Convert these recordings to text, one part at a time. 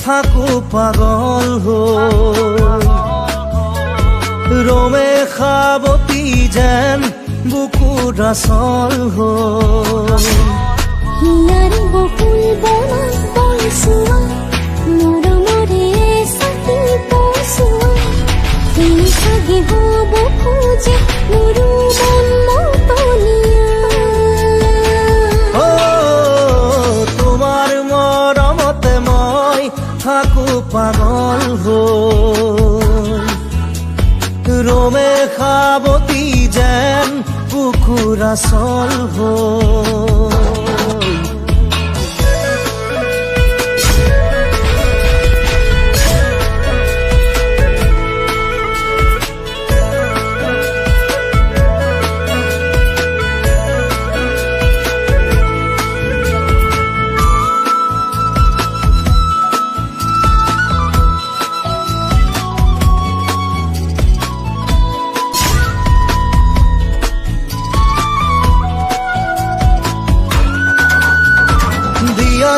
থাকো পাগল রোমে খাবতি যেন বুকুর আসল হিয়ার বকুল বনা বলছুয়া মরমরে সাকি পছুয়া তিনি সাগে হব খুঁজে মোৰো মন মতনিয়া তোমাৰ মৰমতে মই থাকো পাগল ৰোমে খাবতি যেন বুকুৰ আসল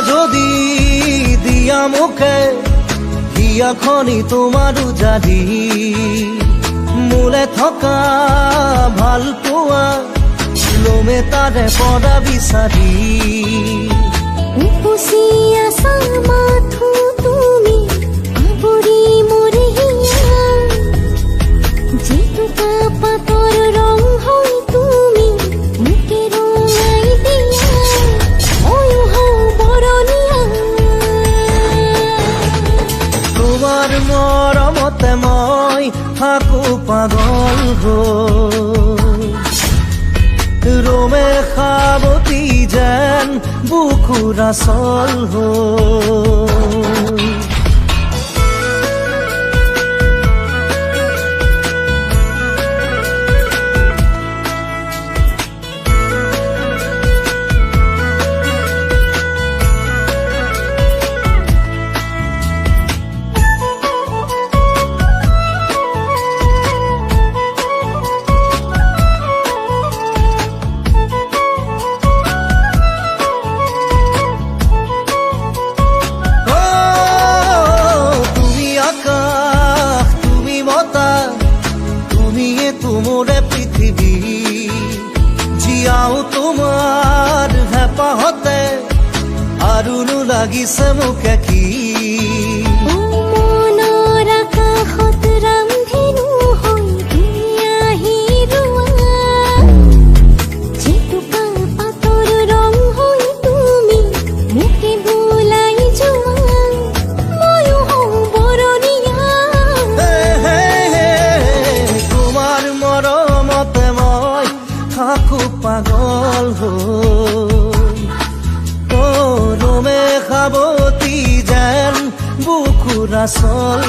যদি দিয়া মুখে হিয়া খনি তোমাৰো জাদি মোলে থকা ভাল পোৱা লোমে তাৰে পদা বিচাৰি উপচিয়া সামাথু তুমি আবৰি মৰে হিয়া যেতুকা পাতৰ ৰং হৈ তুমি মুকে ৰঙাই দিয়া ময়ো হওঁ বৰণীয়া তোমাৰ মৰমতে মই থাকো পাগল ৰোমে খাবতি যেন বুকুৰ আসল তোমৰে পৃথিবী জিয়াও তোমাৰ হেপাহতে আৰু নো লাগিছে মোকে কি মনৰ আকাশত ৰামধেনু হৈ আহি ৰোৱা যেতুকা পাতৰ ৰং হৈ তুমি মোকে বোলাই যোৱা ময়ো হওঁ বৰণীয়া তোমাৰ মৰমতে মই থাকো পাগল ৰোমে খাবতি যেন বুকুৰ আসল